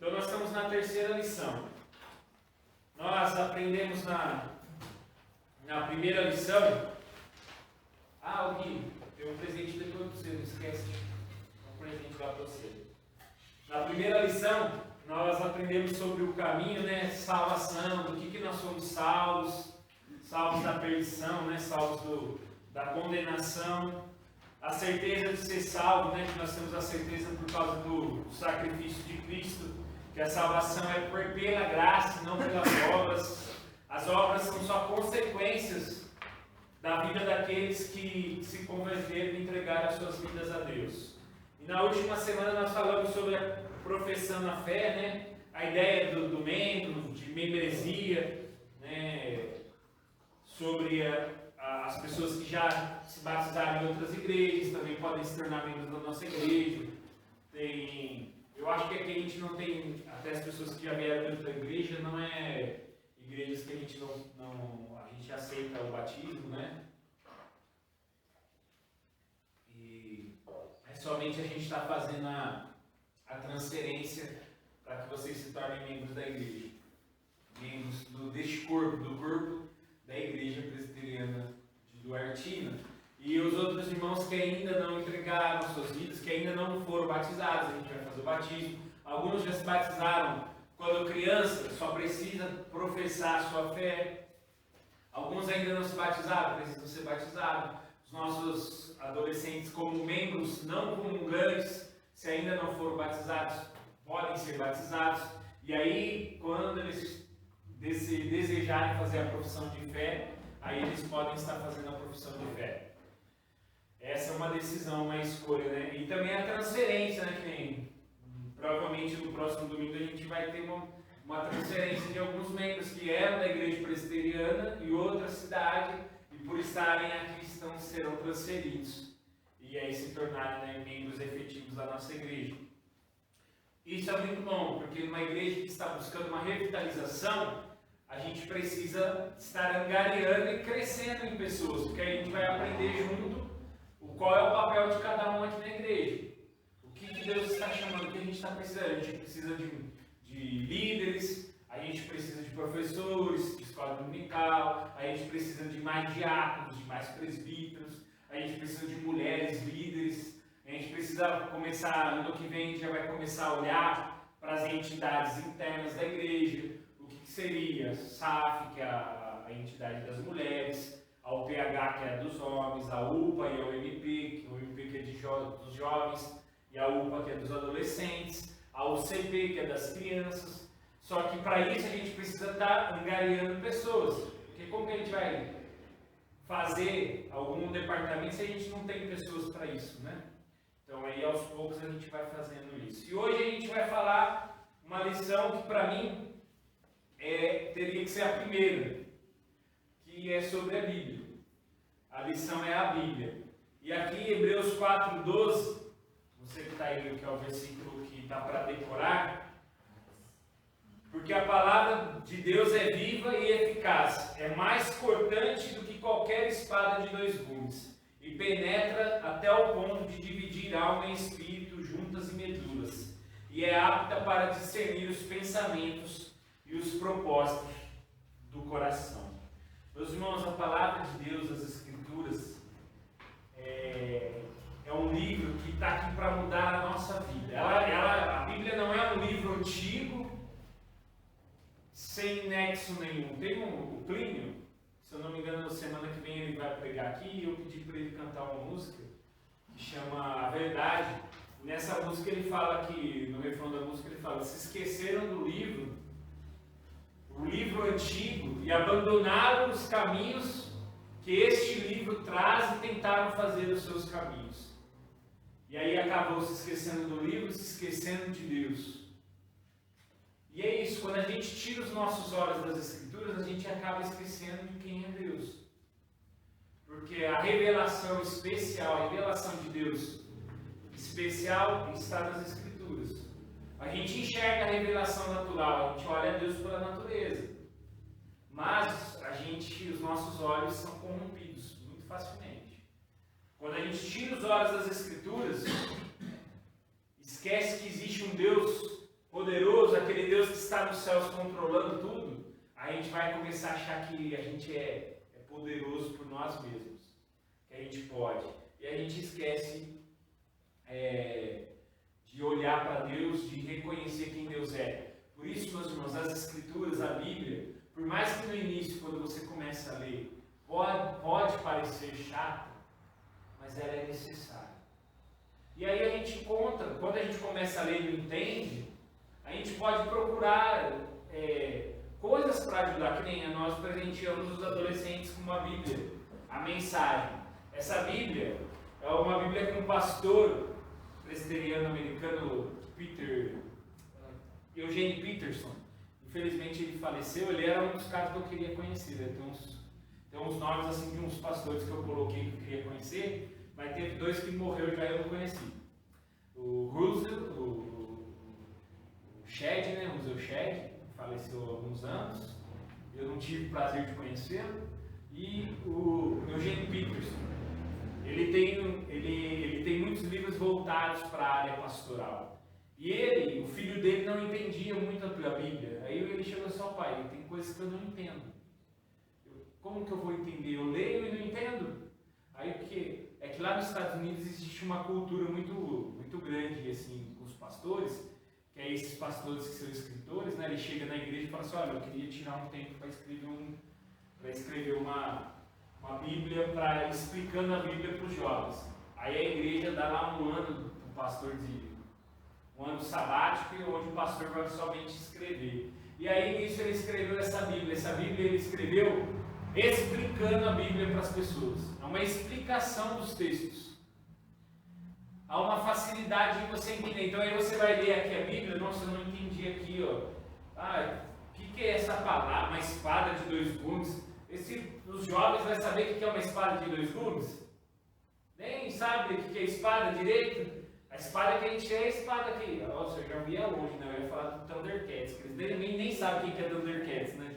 Então nós estamos na terceira lição. Nós aprendemos na primeira lição. Ah, Gui, tem um presente depois para você, não esquece. Um presente lá para você. Na primeira lição, nós aprendemos sobre o caminho, né? Salvação, do que nós somos salvos, salvos da perdição, né? Salvos da condenação. A certeza de ser salvo, né? Que nós temos a certeza por causa do sacrifício de Cristo. Que a salvação é pela graça, não pelas obras. As obras são só consequências da vida daqueles que se converteram e entregaram as suas vidas a Deus. E na última semana nós falamos sobre a professão na fé, né? A ideia do membro, de membresia, né? Sobre as pessoas que já se batizaram em outras igrejas, também podem se tornar membros da nossa igreja. Eu acho que aqui a gente não tem, até as pessoas que já vieram dentro da igreja, não é igrejas que a gente a gente aceita o batismo, né? E somente a gente está fazendo a transferência para que vocês se tornem membros da igreja. Membros deste corpo, do corpo da igreja presbiteriana do Artina. E os outros irmãos que ainda não entregaram suas vidas, que ainda não foram batizados, a gente vai fazer o batismo. Alguns já se batizaram quando criança, só precisa professar a sua fé. Alguns ainda não se batizaram, precisam ser batizados. Os nossos adolescentes, como membros não comungantes, se ainda não foram batizados, podem ser batizados. E aí, quando eles desejarem fazer a profissão de fé, aí eles podem estar fazendo a profissão de fé. Essa é uma decisão, uma escolha, né? E também a transferência, né? Que provavelmente no próximo domingo a gente vai ter uma transferência de alguns membros que eram da igreja presbiteriana e outra cidade, e por estarem aqui serão transferidos. E aí se tornarem, né, membros efetivos da nossa igreja. Isso é muito bom, porque numa igreja que está buscando uma revitalização, a gente precisa estar angariando e crescendo em pessoas, porque aí a gente vai aprender junto qual é o papel de cada um aqui na igreja. O que Deus está chamando, o que a gente está precisando. A gente precisa de líderes, a gente precisa de professores, de escola dominical, a gente precisa de mais diáconos, de mais presbíteros, a gente precisa de mulheres líderes, a gente precisa começar, ano que vem a gente já vai começar a olhar para as entidades internas da igreja, o que seria a SAF, que é a entidade das mulheres, a UPH, que é dos homens, a UPA e a UMP, que o UMP que é dos jovens, e a UPA que é dos adolescentes, a UCP que é das crianças. Só que para isso a gente precisa estar angariando pessoas, porque como que a gente vai fazer algum departamento se a gente não tem pessoas para isso, né? Então aí aos poucos a gente vai fazendo isso. E hoje a gente vai falar uma lição que para mim teria que ser a primeira, que é sobre a Bíblia. A lição é a Bíblia. E aqui em Hebreus 4:12, você que está aí, que é o versículo que está para decorar, porque a palavra de Deus é viva e eficaz, é mais cortante do que qualquer espada de dois gumes, e penetra até o ponto de dividir alma e espírito, juntas e medulas, e é apta para discernir os pensamentos e os propósitos do coração. Meus irmãos, a palavra de Deus, as Escrituras, é um livro que está aqui para mudar a nossa vida. A Bíblia não é um livro antigo, sem nexo nenhum. Tem o Plínio, se eu não me engano, semana que vem ele vai pregar aqui, e eu pedi para ele cantar uma música que chama A Verdade. Nessa música ele fala que, no refrão da música ele fala, se esqueceram do livro, o livro antigo, e abandonaram os caminhos que este livro traz e tentaram fazer os seus caminhos. E aí acabou se esquecendo do livro, se esquecendo de Deus. E é isso, quando a gente tira os nossos olhos das Escrituras, a gente acaba esquecendo de quem é Deus. Porque a revelação especial, a revelação de Deus especial está nas Escrituras. A gente enxerga a revelação natural, a gente olha a Deus pela natureza. Mas os nossos olhos são corrompidos muito facilmente. Quando a gente tira os olhos das Escrituras, esquece que existe um Deus poderoso a a gente vai começar a achar que a gente é poderoso por nós mesmos, que a gente pode. E a gente esquece de olhar para Deus, de reconhecer quem Deus é. Por isso, meus irmãos, as Escrituras, a Bíblia, por mais que no início, quando você começa a ler, pode parecer chata, mas ela é necessária. E aí a gente encontra, quando a gente começa a ler e não entende, a gente pode procurar coisas para ajudar, que nem nós presenteamos os adolescentes com uma Bíblia, a mensagem. Essa Bíblia é uma Bíblia que um pastor presbiteriano americano, Eugene Peterson, infelizmente ele faleceu, ele era um dos caras que eu queria conhecer, né? Tem uns nomes assim de uns pastores que eu coloquei que eu queria conhecer, mas teve 2 que morreu já eu não conheci. O Russell, o Shedd, né? O Russell Shedd, faleceu há alguns anos, eu não tive o prazer de conhecê-lo, e o Eugene Peterson. Ele tem muitos livros voltados para a área pastoral. E o filho dele não entendia muito a Bíblia. Aí ele chegou assim: pai, tem coisas que eu não entendo. Como que eu vou entender? Eu leio e não entendo. Aí porque é que lá nos Estados Unidos existe uma cultura muito grande assim, com os pastores, que é esses pastores que são escritores, né? Ele chega na igreja e fala assim: olha, eu queria tirar um tempo para escrever uma Bíblia, explicando a Bíblia para os jovens. Aí a igreja dá lá um ano, o pastor um ano sabático, onde o pastor vai somente escrever. E aí nisso ele escreveu essa Bíblia. Essa Bíblia ele escreveu explicando a Bíblia para as pessoas. É uma explicação dos textos. Há uma facilidade de você entender. Então aí você vai ler aqui a Bíblia, nossa, eu não entendi aqui, ó. O que é essa palavra? Uma espada de 2 gumes. Os jovens vão saber o que é uma espada de 2 gumes? Nem sabe o que é espada direito. A espada que a gente tem é a espada aqui. Nossa, eu já via longe, né? Eu ia falar do Thundercats, que eles nem sabem o que é Thundercats, né?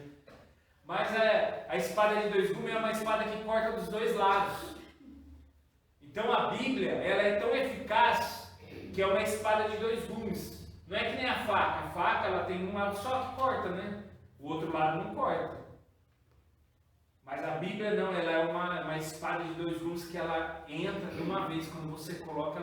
Mas a espada de 2 gumes é uma espada que corta dos 2 lados. Então a Bíblia, ela é tão eficaz que é uma espada de 2 gumes. Não é que nem a faca. A faca, ela tem um lado só que corta, né? O outro lado não corta. Mas a Bíblia não, ela é uma espada de 2 gumes que ela entra de uma vez. Quando você coloca,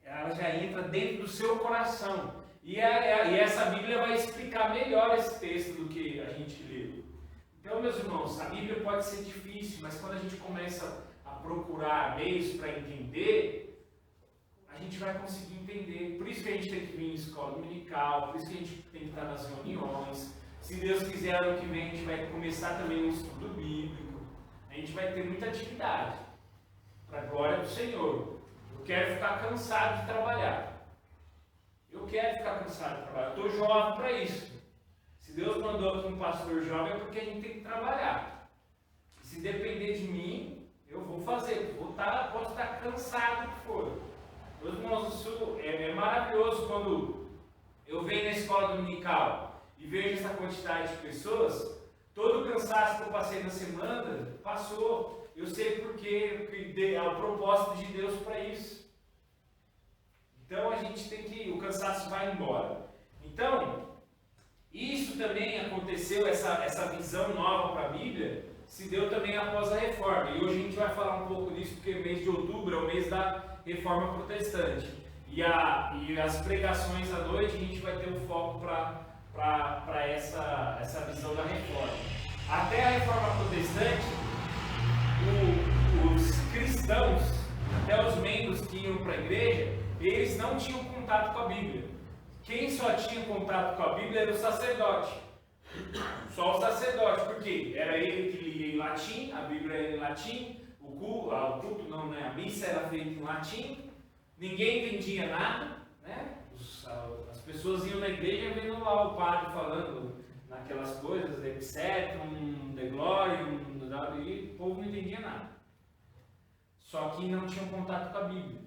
ela já entra dentro do seu coração. E essa Bíblia vai explicar melhor esse texto do que a gente lê. Então, meus irmãos, a Bíblia pode ser difícil, mas quando a gente começa a procurar meios para entender, a gente vai conseguir entender. Por isso que a gente tem que vir em escola dominical, por isso que a gente tem que estar nas reuniões. Se Deus quiser, ano que vem a gente vai começar também um estudo bíblico. A gente vai ter muita atividade, para a glória do Senhor. Eu quero ficar cansado de trabalhar. Eu quero ficar cansado de trabalhar. Eu estou jovem para isso. Se Deus mandou aqui um pastor jovem, é porque a gente tem que trabalhar. Se depender de mim, eu vou fazer. Posso estar cansado que for. Meus irmãos, isso é maravilhoso quando eu venho na escola dominical e vejo essa quantidade de pessoas. Todo o cansaço que eu passei na semana passou. Eu sei porque é o propósito de Deus para isso. Então a gente tem que, o cansaço vai embora. Então, isso também aconteceu, essa visão nova para a Bíblia, se deu também após a Reforma. E hoje a gente vai falar um pouco disso, porque o mês de outubro é o mês da Reforma Protestante. E as pregações à noite a gente vai ter um foco para essa visão da Reforma. Até a Reforma Protestante, os cristãos, até os membros que iam para a igreja, eles não tinham contato com a Bíblia. Quem só tinha contato com a Bíblia era o sacerdote. Só o sacerdote, porque era ele que lia em latim, a Bíblia era em latim, o culto não, né? A missa era feita em latim, ninguém entendia nada, né? As pessoas iam na igreja vendo lá o padre falando naquelas coisas, etc, de glória, e o povo não entendia nada. Só que não tinham contato com a Bíblia.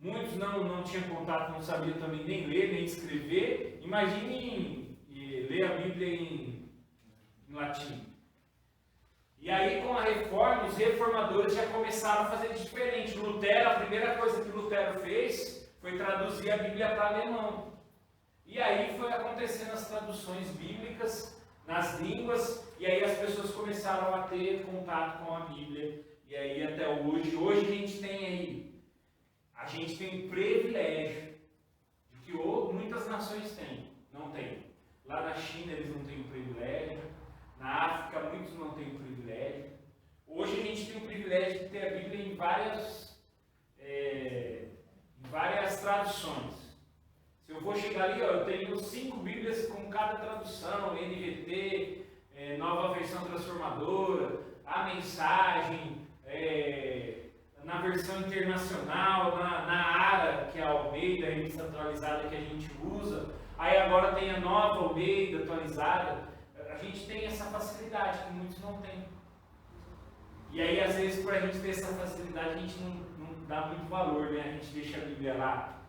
Muitos não tinham contato, não sabiam também nem ler, nem escrever. Imagine ler a Bíblia em latim. E aí, com a Reforma, os reformadores já começaram a fazer diferente. Lutero, a primeira coisa que Lutero fez foi traduzir a Bíblia para alemão. E aí foi acontecendo as traduções bíblicas nas línguas, e aí as pessoas começaram a ter contato com a Bíblia, e aí até hoje a gente tem o privilégio de que muitas nações têm, não tem. Lá na China eles não têm o privilégio, na África muitos não têm o privilégio. Hoje a gente tem o privilégio de ter a Bíblia em várias traduções. Se eu vou chegar ali, eu tenho 5 Bíblias com cada tradução, NVT, Nova Versão Transformadora, a Mensagem, na versão internacional, na ARA, que é a Almeida, a revista atualizada que a gente usa. Aí agora tem a nova Almeida atualizada. A gente tem essa facilidade que muitos não têm. E aí, às vezes, para a gente ter essa facilidade, a gente não dá muito valor, né? A gente deixa a Bíblia lá,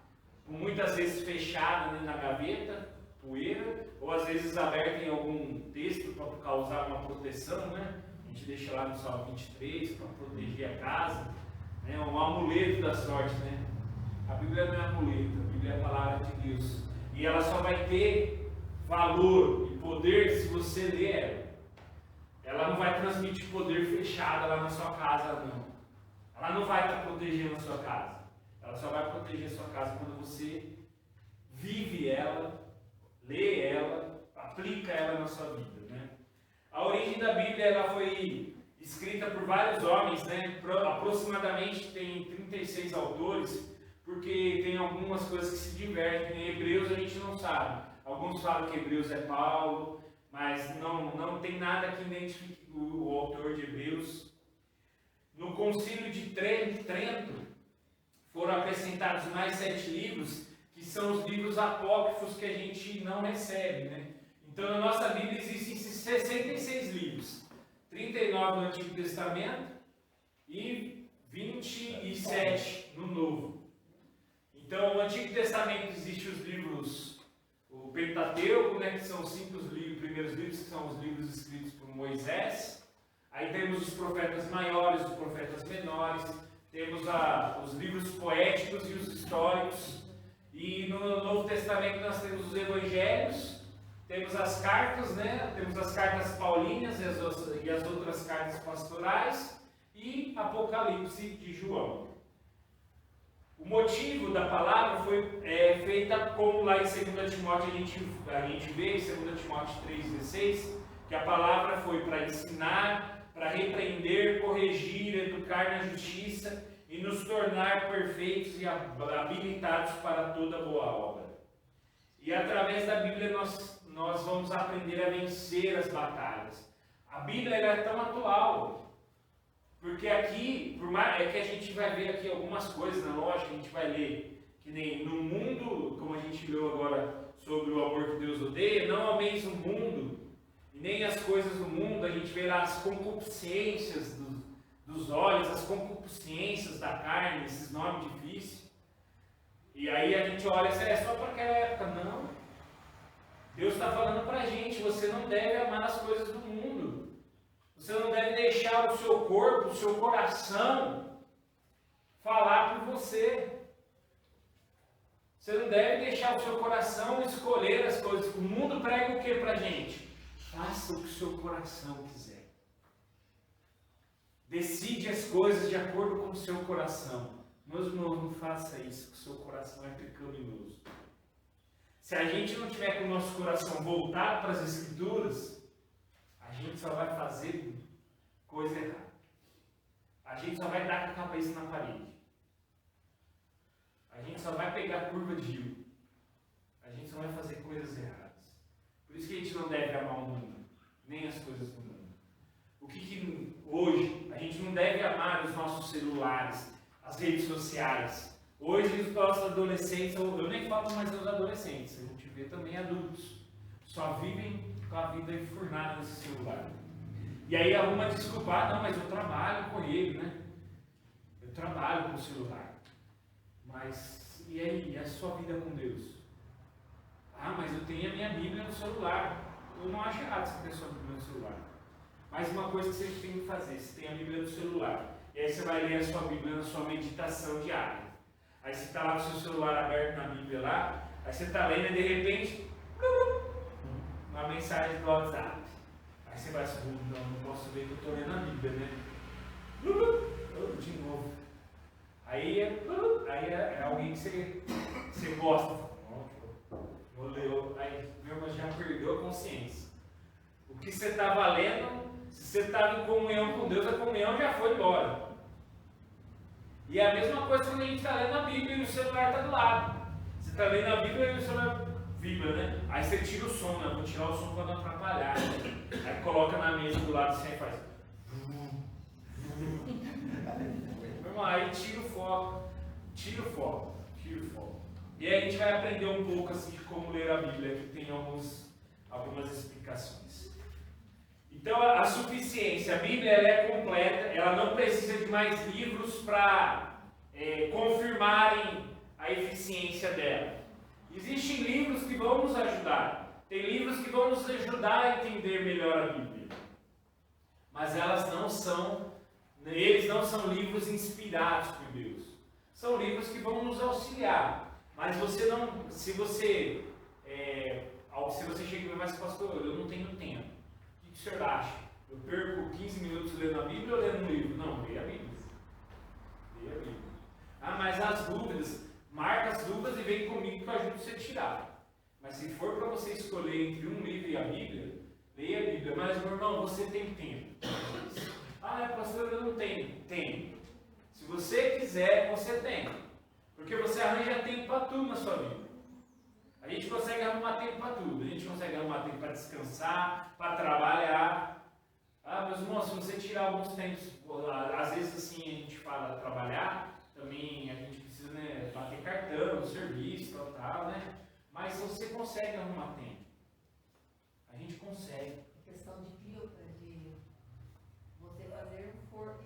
muitas vezes fechada, né, na gaveta, poeira, ou às vezes aberta em algum texto para causar uma proteção, né? A gente deixa lá no Salmo 23 para proteger a casa, né? Um amuleto da sorte, né? A Bíblia não é amuleto, a Bíblia é a palavra de Deus. E ela só vai ter valor e poder se você ler ela. Ela não vai transmitir poder fechada lá na sua casa, não. Ela não vai estar protegendo a sua casa. Ela só vai proteger a sua casa quando você vive ela, lê ela, aplica ela na sua vida, né? A origem da Bíblia ela foi escrita por vários homens, né? Aproximadamente tem 36 autores, porque tem algumas coisas que se divergem. Em Hebreus a gente não sabe. Alguns falam que Hebreus é Paulo, mas não tem nada que identifique o autor de Hebreus. No Concílio de Trento foram acrescentados mais 7 livros, que são os livros apócrifos que a gente não recebe, né? Então na nossa Bíblia existem 66 livros, 39 no Antigo Testamento e 27 no Novo. Então no Antigo Testamento existem os livros, o Pentateuco, né, que são os 5 primeiros livros, que são os livros escritos por Moisés. Aí temos os profetas maiores, os profetas menores, temos os livros poéticos e os históricos. E no Novo Testamento nós temos os evangelhos, temos as cartas, né? Temos as cartas paulinas e as outras cartas pastorais e Apocalipse de João. O motivo da palavra foi feita como lá em 2 Timóteo a gente vê, em 2 Timóteo 3,16, que a palavra foi para ensinar, para repreender, corrigir, educar na justiça e nos tornar perfeitos e habilitados para toda boa obra. E através da Bíblia nós vamos aprender a vencer as batalhas. A Bíblia é tão atual, porque aqui, por mais que a gente vai ver aqui algumas coisas, na lógica, a gente vai ler que nem no mundo, como a gente leu agora sobre o amor que Deus odeia, não ameis o mundo, e nem as coisas do mundo. A gente vê lá as concupiscências dos olhos, as concupiscências da carne, esses nomes difíceis. E aí a gente olha, é só para aquela época. Não. Deus está falando para a gente, você não deve amar as coisas do mundo. Você não deve deixar o seu corpo, o seu coração falar por você. Você não deve deixar o seu coração escolher as coisas. O mundo prega o que para a gente? Faça o que o seu coração quiser. Decide as coisas de acordo com o seu coração. Meus irmãos, não faça isso, que o seu coração é pecaminoso. Se a gente não tiver com o nosso coração voltado para as Escrituras, a gente só vai fazer coisa errada. A gente só vai dar com a cabeça na parede. A gente só vai pegar a curva de rio. A gente só vai fazer coisas erradas. Por isso que a gente não deve amar o mundo, nem as coisas do mundo. O que hoje a gente não deve amar os nossos celulares, as redes sociais. Hoje os nossos adolescentes, eu nem falo mais dos adolescentes, a gente vê também adultos, só vivem com a vida enfurnada nesse celular. E aí arruma desculpa, não, mas eu trabalho com ele, né? Eu trabalho com o celular. Mas, e aí, e a sua vida com Deus? Ah, mas eu tenho a minha Bíblia no celular. Eu não acho errado você ter a sua Bíblia no celular. Mas uma coisa que você tem que fazer, você tem a Bíblia no celular. E aí você vai ler a sua Bíblia na sua meditação diária. Aí você está lá com o seu celular aberto na Bíblia lá, aí você está lendo e de repente, uma mensagem do WhatsApp. você vai assim, não posso ver que eu estou lendo a Bíblia, né? De novo. Aí é alguém que você gosta. Vou ler. Aí meu irmão já perdeu a consciência. O que você estava lendo, se você estava em comunhão com Deus, a comunhão já foi embora. E é a mesma coisa quando a gente está lendo a Bíblia e o celular está do lado. Você está lendo a Bíblia e o celular vibra, né? Aí você tira o som, né? Vou tirar o som para não atrapalhar. Aí coloca na mesa do lado assim e faz. Aí tira o foco. E aí a gente vai aprender um pouco assim de como ler a Bíblia, que tem algumas explicações. Então a suficiência, a Bíblia ela é completa, ela não precisa de mais livros para confirmarem a eficiência dela. Existem livros que vão nos ajudar, tem livros que vão nos ajudar a entender melhor a Bíblia, mas eles não são livros inspirados por Deus, são livros que vão nos auxiliar. Mas se você chega e mas pastor, eu não tenho tempo. O que o senhor acha? Eu perco 15 minutos lendo a Bíblia ou lendo um livro? Não, leia a Bíblia. Ah, mas as dúvidas, marca as dúvidas e vem comigo que eu ajudo você a tirar. Mas se for para você escolher entre um livro e a Bíblia, leia a Bíblia. Mas meu irmão, você tem tempo. Ah, pastor, eu não tenho. Tem. Se você quiser, você tem. Porque você arranja tempo para tudo na sua vida. A gente consegue arrumar tempo para tudo. A gente consegue arrumar tempo para descansar, para trabalhar. Ah, meus irmãos, se você tirar alguns tempos, às vezes assim a gente fala trabalhar, também a gente precisa, né, bater cartão, serviço, tal, né? Mas você consegue arrumar tempo. A gente consegue. É questão de você fazer esforço,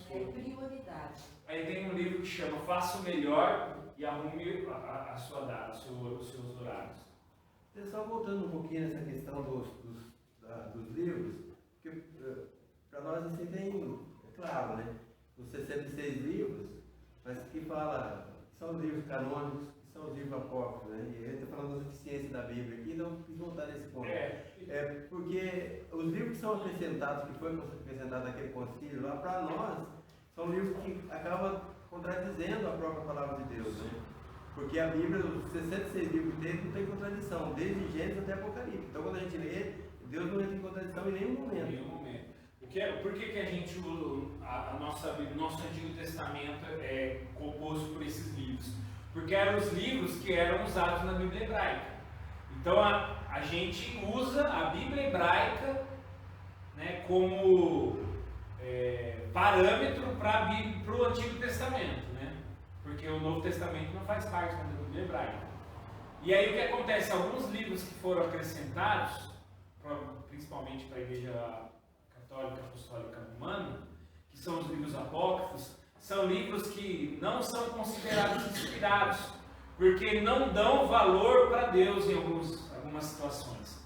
né? Prioridade. Aí tem um livro que chama Faça o Melhor e Arrume a sua data, os seus horários. Só voltando um pouquinho nessa questão dos livros, porque para nós assim tem, é claro, né? Os 66 livros, mas que fala, que são os livros canônicos, que são os livros apócrifos, né? E a gente está falando da suficiência da Bíblia aqui, não quis voltar nesse ponto. Porque os livros que são acrescentados, que foi acrescentado naquele concílio lá, para nós, são livros que acabam contradizendo a própria palavra de Deus, né? Porque a Bíblia, os 66 livros dele não tem contradição, desde Gênesis até Apocalipse. Então quando a gente lê, Deus não entra em contradição em nenhum momento. Em nenhum momento. Por que a gente, nosso Antigo Testamento é composto por esses livros? Porque eram os livros que eram usados na Bíblia hebraica. Então a gente usa a Bíblia hebraica, né, como parâmetro para o Antigo Testamento, né? Porque o Novo Testamento não faz parte da Bíblia hebraica. E aí o que acontece? Alguns livros que foram acrescentados, principalmente para a Igreja Católica Apostólica Romana, que são os livros apócrifos, são livros que não são considerados inspirados, porque não dão valor para Deus em algumas situações.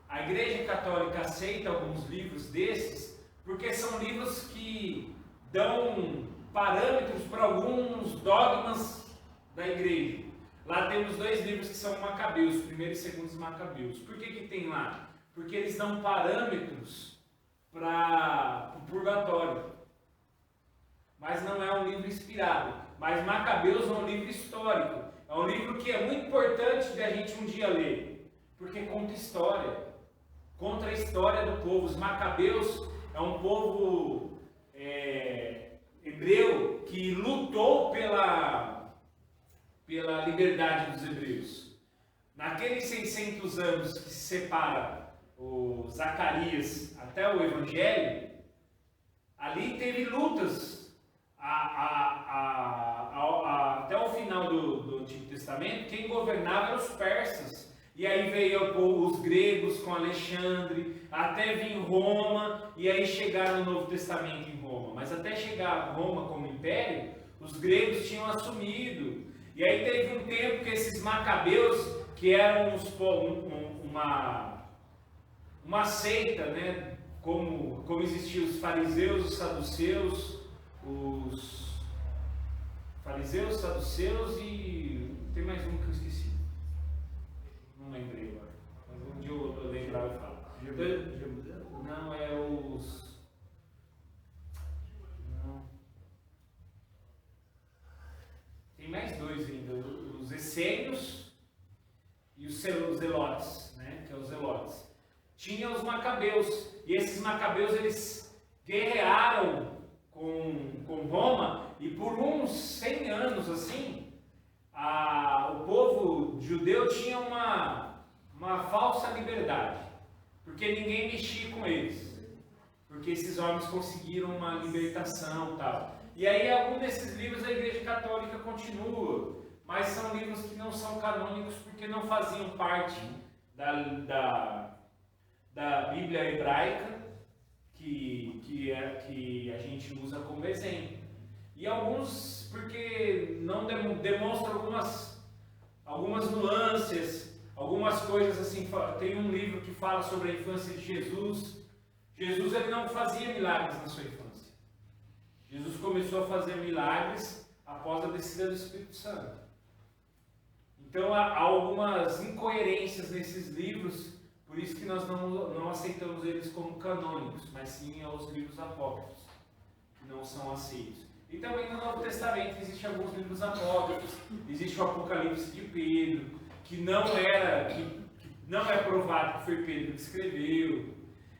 A Igreja Católica aceita alguns livros desses, porque são livros que dão parâmetros para alguns dogmas da igreja. Lá temos 2 livros que são Macabeus, 1º e 2º Macabeus. Por que tem lá? Porque eles dão parâmetros para o purgatório. Mas não é um livro inspirado. Mas Macabeus é um livro histórico. É um livro que é muito importante de a gente um dia ler. Porque conta história. Conta a história do povo. Os Macabeus é um povo hebreu que lutou pela liberdade dos hebreus. Naqueles 600 anos que se separa o Zacarias até o Evangelho, ali teve lutas até o final do Antigo Testamento. Quem governava eram os persas. E aí veio os gregos com Alexandre, até vir Roma, e aí chegaram no Novo Testamento em Roma. Mas até chegar a Roma como império, os gregos tinham assumido. E aí teve um tempo que esses macabeus, que eram uma seita, né? Como existiam os fariseus, os saduceus, e tem mais um que eu esqueci. Não lembrei agora, mas um dia eu lembrar e falo. Não, é os... Não. Tem mais dois ainda, os essênios e os zelotes, né? Que é os zelotes. Tinha os macabeus, e esses macabeus eles guerrearam com Roma, e por uns 100 anos assim, o povo judeu tinha uma falsa liberdade, porque ninguém mexia com eles, porque esses homens conseguiram uma libertação e tal. E aí algum desses livros a Igreja Católica continua, mas são livros que não são canônicos porque não faziam parte da Bíblia hebraica que a gente usa como exemplo. E alguns porque não demonstram algumas nuances, algumas coisas assim. Tem um livro que fala sobre a infância de Jesus. Jesus ele não fazia milagres na sua infância. Jesus começou a fazer milagres após a descida do Espírito Santo. Então há algumas incoerências nesses livros, por isso que nós não aceitamos eles como canônicos, mas sim aos livros apócrifos, que não são aceitos. E também no Novo Testamento existem alguns livros apócrifos, existe o Apocalipse de Pedro, que não é provado que foi Pedro que escreveu.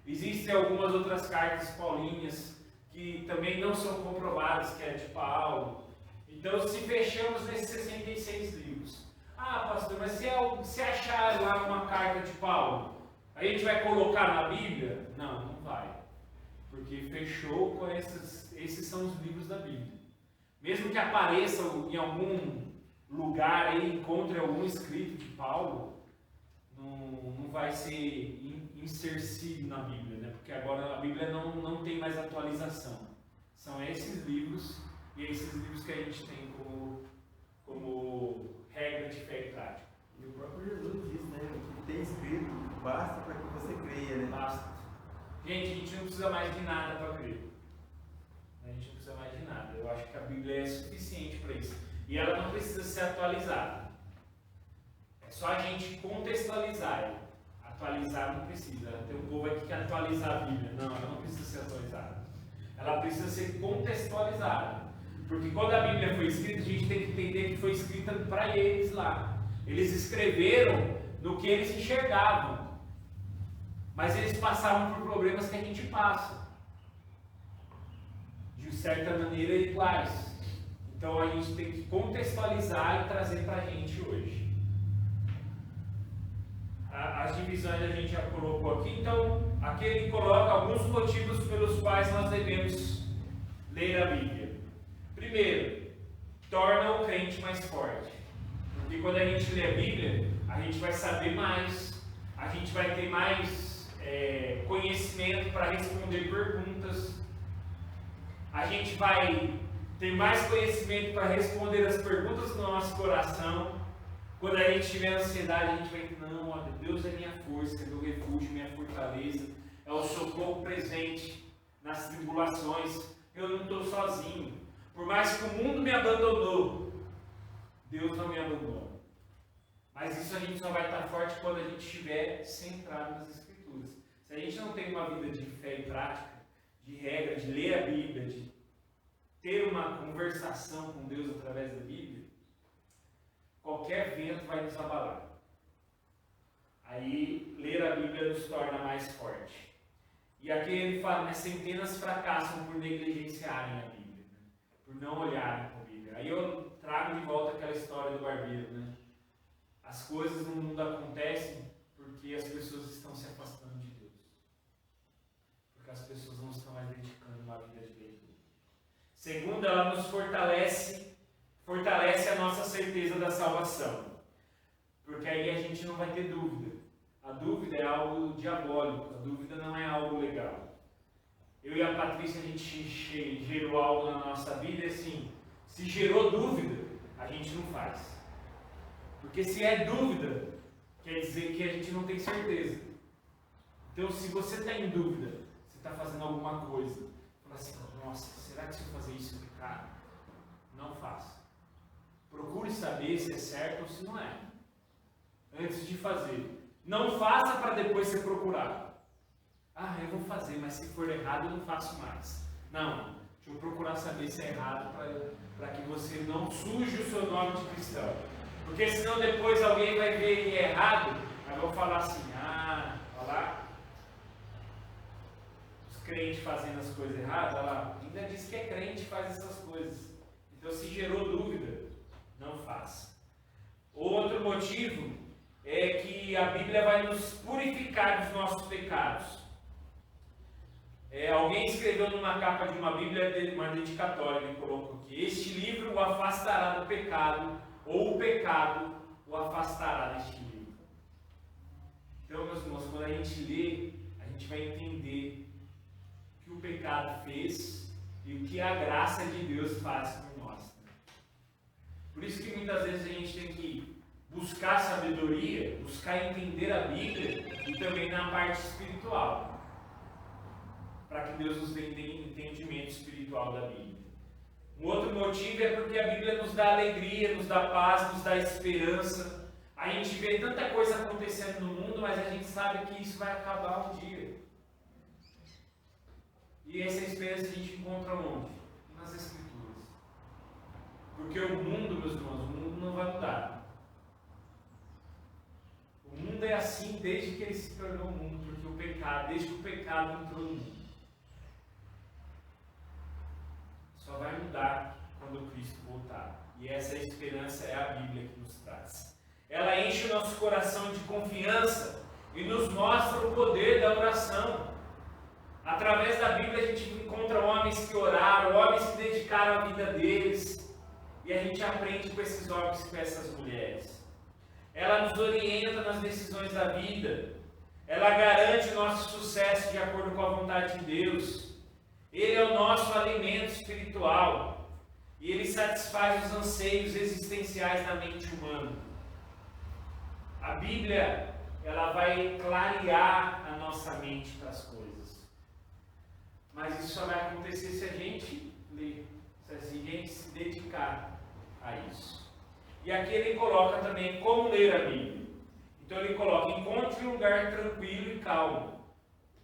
Existem algumas outras cartas paulinhas que também não são comprovadas que é de Paulo. Então se fechamos nesses 66 livros. Ah, pastor, mas se achar lá uma carta de Paulo, a gente vai colocar na Bíblia? Não, não vai. Porque fechou com esses são os livros da Bíblia. Mesmo que apareça em algum lugar aí, encontre algum escrito de Paulo, não vai ser insercido na Bíblia, né? Porque agora a Bíblia não tem mais atualização. São esses livros, e é esses livros que a gente tem como regra de fé e prática. E o próprio Jesus diz, né? O que tem escrito basta para que você creia, né? Basta. Gente, a gente não precisa mais de nada para crer. A gente não precisa mais de nada. Eu acho que a Bíblia é suficiente para isso. E ela não precisa ser atualizada. É só a gente contextualizar ela. Atualizar não precisa. Tem um povo aqui que quer atualizar a Bíblia. Não, ela não precisa ser atualizada. Ela precisa ser contextualizada. Porque quando a Bíblia foi escrita, a gente tem que entender que foi escrita para eles lá. Eles escreveram no que eles enxergavam. Mas eles passavam por problemas que a gente passa. De certa maneira iguais. Então a gente tem que contextualizar e trazer para a gente hoje. As divisões a gente já colocou aqui. Então aqui ele coloca alguns motivos pelos quais nós devemos ler a Bíblia. Primeiro, torna o crente mais forte. Porque quando a gente lê a Bíblia, a gente vai saber mais, a gente vai ter mais conhecimento para responder perguntas, a gente vai ter mais conhecimento para responder as perguntas do nosso coração. Quando a gente tiver ansiedade, a gente vai, não, olha, Deus é minha força, é meu refúgio, minha fortaleza, é o socorro presente nas tribulações, eu não estou sozinho. Por mais que o mundo me abandonou, Deus não me abandonou. Mas isso a gente só vai estar forte quando a gente estiver centrado nas Escrituras. Se a gente não tem uma vida de fé e prática, de regra, de ler a Bíblia, de ter uma conversação com Deus através da Bíblia, qualquer vento vai nos abalar. Aí, ler a Bíblia nos torna mais forte. E aqui ele fala, né, centenas fracassam por negligenciarem a Bíblia, né, por não olharem para a Bíblia. Aí eu trago de volta aquela história do barbeiro, né? As coisas no mundo acontecem porque as pessoas estão se afastando de Deus. Porque as pessoas não estão mais dedicando uma vida de leitura. Segundo, ela nos fortalece a nossa certeza da salvação. Porque aí a gente não vai ter dúvida. A dúvida é algo diabólico, a dúvida não é algo legal. Eu e a Patrícia, a gente gerou algo na nossa vida e assim, se gerou dúvida, a gente não faz. Porque se é dúvida, quer dizer que a gente não tem certeza. Então, se você está em dúvida, você está fazendo alguma coisa, fala assim, nossa, será que se eu fazer isso é pecado? Não faça. Procure saber se é certo ou se não é. Antes de fazer. Não faça para depois você procurar. Ah, eu vou fazer, mas se for errado eu não faço mais. Não, deixa eu procurar saber se é errado para que você não suje o seu nome de cristão. Porque senão depois alguém vai ver e é errado, aí vão falar assim, olha lá, os crentes fazendo as coisas erradas, olha lá, ainda diz que é crente e faz essas coisas. Então se gerou dúvida, não faça. Outro motivo é que a Bíblia vai nos purificar dos nossos pecados. Alguém escreveu numa capa de uma Bíblia, uma dedicatória, ele colocou aqui: este livro o afastará do pecado, ou o pecado o afastará deste livro. Então, meus irmãos, quando a gente lê, a gente vai entender o que o pecado fez e o que a graça de Deus faz por nós. Por isso que muitas vezes a gente tem que buscar sabedoria, buscar entender a Bíblia e também na parte espiritual, para que Deus nos dê entendimento espiritual da Bíblia. Um outro motivo é porque a Bíblia nos dá alegria, nos dá paz, nos dá esperança. A gente vê tanta coisa acontecendo no mundo, mas a gente sabe que isso vai acabar um dia. E essa esperança a gente encontra onde? Nas Escrituras. Porque o mundo, meus irmãos, o mundo não vai mudar. O mundo é assim desde que ele se tornou mundo, porque o pecado, desde que o pecado entrou no mundo. Só vai mudar quando Cristo voltar. E essa esperança é a Bíblia que nos traz. Ela enche o nosso coração de confiança e nos mostra o poder da oração. Através da Bíblia a gente encontra homens que oraram, homens que dedicaram a vida deles. E a gente aprende com esses homens e com essas mulheres. Ela nos orienta nas decisões da vida. Ela garante o nosso sucesso de acordo com a vontade de Deus. Ele é o nosso alimento espiritual. E ele satisfaz os anseios existenciais da mente humana. A Bíblia, ela vai clarear a nossa mente para as coisas. Mas isso só vai acontecer se a gente ler, se a gente se dedicar a isso. E aqui ele coloca também como ler a Bíblia. Então ele coloca: encontre um lugar tranquilo e calmo.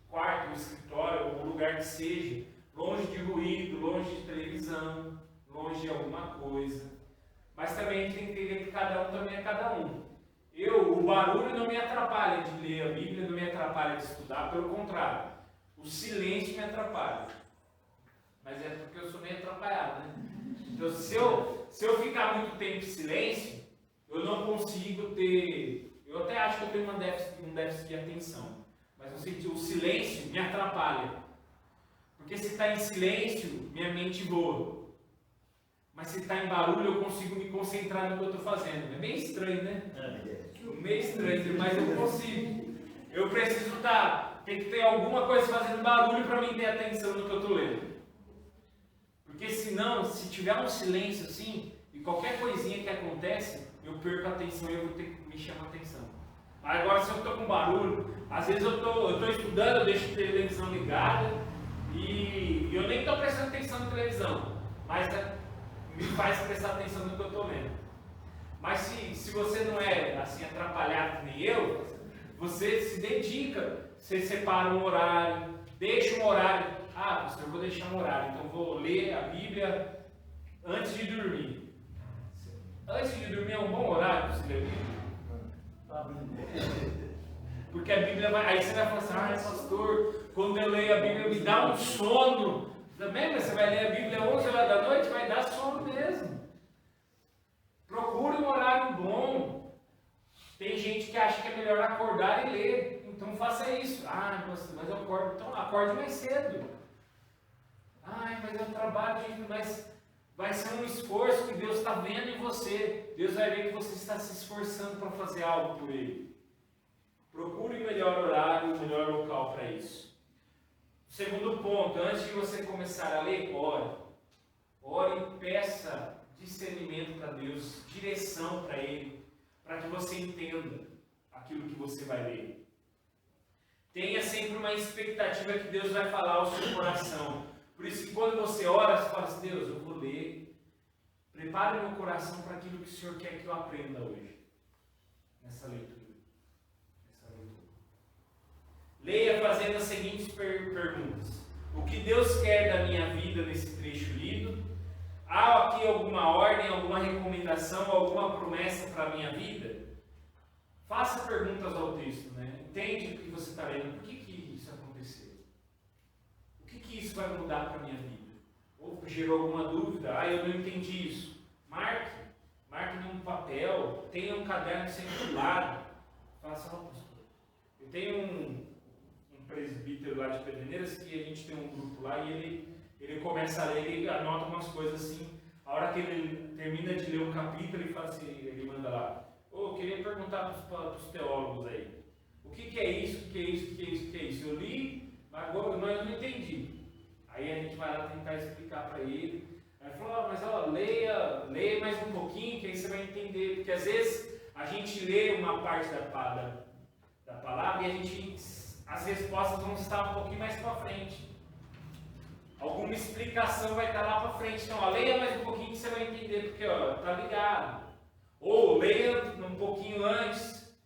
Quarto, escritório, ou lugar que seja, longe de ruído, longe de televisão, longe de alguma coisa. Mas também a gente tem que entender que cada um também é cada um. O barulho não me atrapalha de ler a Bíblia, não me atrapalha de estudar, pelo contrário, o silêncio me atrapalha. Mas é porque eu sou meio atrapalhado, né? Então, se eu ficar muito tempo em silêncio, eu não consigo ter... Eu até acho que eu tenho um déficit de atenção, mas o silêncio me atrapalha. Porque se está em silêncio, minha mente voa. Mas se está em barulho, eu consigo me concentrar no que eu estou fazendo. É meio estranho, né? Meio estranho, mas eu consigo. Eu preciso tem que ter alguma coisa fazendo barulho para mim ter atenção no que eu estou lendo. Porque senão, se tiver um silêncio assim, e qualquer coisinha que acontece, eu perco a atenção e eu vou ter que me chamar a atenção. Agora, se eu estou com barulho, às vezes eu estou estudando, eu deixo a televisão ligada, e eu nem estou prestando atenção na televisão, mas me faz prestar atenção no que eu estou lendo. Mas se você não é assim atrapalhado que nem eu, você se dedica, você separa um horário, deixa um horário. Pastor, eu vou deixar um horário, então vou ler a Bíblia antes de dormir. Antes de dormir é um bom horário para você ler a Bíblia? Porque a Bíblia vai... Aí você vai falar assim: pastor, quando eu leio a Bíblia me dá um sono. Também, mas você vai ler a Bíblia 11 horas da noite, vai dar sono mesmo. Procure um horário bom. Tem gente que acha que é melhor acordar e ler. Então faça isso. Mas eu acordo. Então acorde mais cedo. Mas eu trabalho, mas vai ser um esforço que Deus está vendo em você. Deus vai ver que você está se esforçando para fazer algo por Ele. Procure o melhor horário, o melhor local para isso. Segundo ponto, antes de você começar a ler, ore. Ore e peça discernimento para Deus, direção para Ele, para que você entenda aquilo que você vai ler. Tenha sempre uma expectativa que Deus vai falar ao seu coração. Por isso que quando você ora, você fala assim: Deus, eu vou ler. Prepare meu coração para aquilo que o Senhor quer que eu aprenda hoje. Nessa leitura. Leia fazendo as seguintes perguntas. O que Deus quer da minha vida nesse trecho lido? Há aqui alguma ordem, alguma recomendação, alguma promessa para a minha vida? Faça perguntas ao texto, né? Entende o que você está lendo? Por que isso aconteceu? O que isso vai mudar para a minha vida? Ou gerou alguma dúvida? Ah, eu não entendi isso. Marque num papel, tenha um caderno sempre do lado. Faça, pastor. Eu tenho um presbítero lá de Pederneiras que a gente tem um grupo lá e ele começa a ler, ele anota umas coisas assim. A hora que ele termina de ler um capítulo, ele fala assim, ele manda lá: eu queria perguntar para os teólogos aí, o que é isso, o que é isso, o que é isso, o que é isso? Eu li, mas agora eu não entendi. Aí a gente vai lá tentar explicar para ele. Aí ele falou: mas leia mais um pouquinho, que aí você vai entender. Porque às vezes a gente lê uma parte da palavra e as respostas vão estar um pouquinho mais para frente. Alguma explicação vai estar lá para frente. Então, leia mais um pouquinho que você vai entender, porque está ligado. Ou leia um pouquinho antes,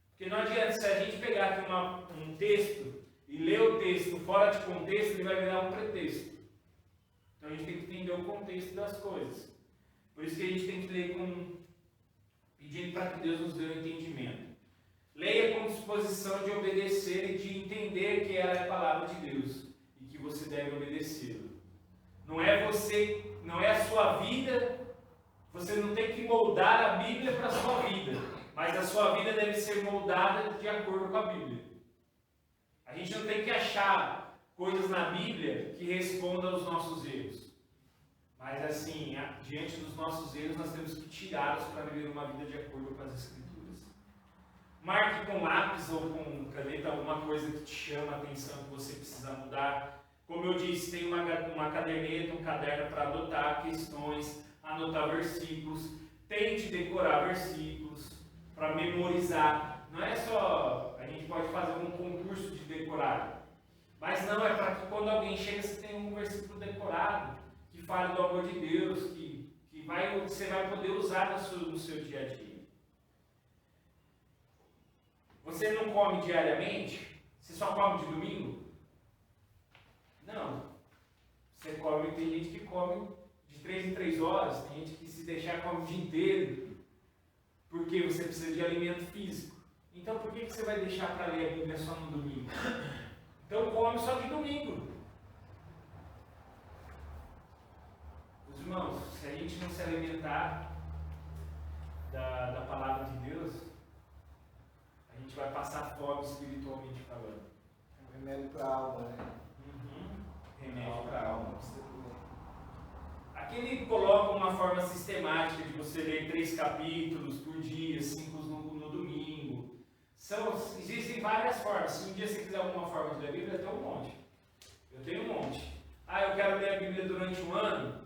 porque não adianta, se a gente pegar aqui um texto e ler o texto fora de contexto, ele vai virar um pretexto. Então a gente tem que entender o contexto das coisas. Por isso que a gente tem que ler pedindo para que Deus nos dê o entendimento. Leia com disposição de obedecer e de entender que ela é a palavra de Deus e que você deve obedecê-la. Não é a sua vida. Você não tem que moldar a Bíblia para a sua vida, mas a sua vida deve ser moldada de acordo com a Bíblia. A gente não tem que achar coisas na Bíblia que respondam aos nossos erros. Mas assim, diante dos nossos erros, nós temos que tirá-los para viver uma vida de acordo com as Escrituras. Marque com lápis ou com caneta alguma coisa que te chama a atenção, que você precisa mudar. Como eu disse, tem uma caderneta, um caderno para anotar questões, anotar versículos. Tente decorar versículos para memorizar. Não é só, a gente pode fazer um concurso de decorar, mas não, é para que quando alguém chega você tenha um versículo decorado, que fale do amor de Deus, que você vai poder usar no seu dia a dia. Você não come diariamente? Você só come de domingo? Não. Você come, tem gente que come de 3 em 3 horas, tem gente que se deixar come o dia inteiro, porque você precisa de alimento físico. Então por que você vai deixar para ler a Bíblia só no domingo? Então come só de domingo. Os irmãos, se a gente não se alimentar da palavra de Deus, a gente vai passar fome espiritualmente falando. É um remédio para a alma, né? Remédio para a alma. Aqui ele coloca uma forma sistemática de você ler 3 capítulos por dia, 5 no domingo. Existem várias formas. Se um dia você quiser alguma forma de ler a Bíblia, eu tenho um monte. Eu tenho um monte. Eu quero ler a Bíblia durante um ano.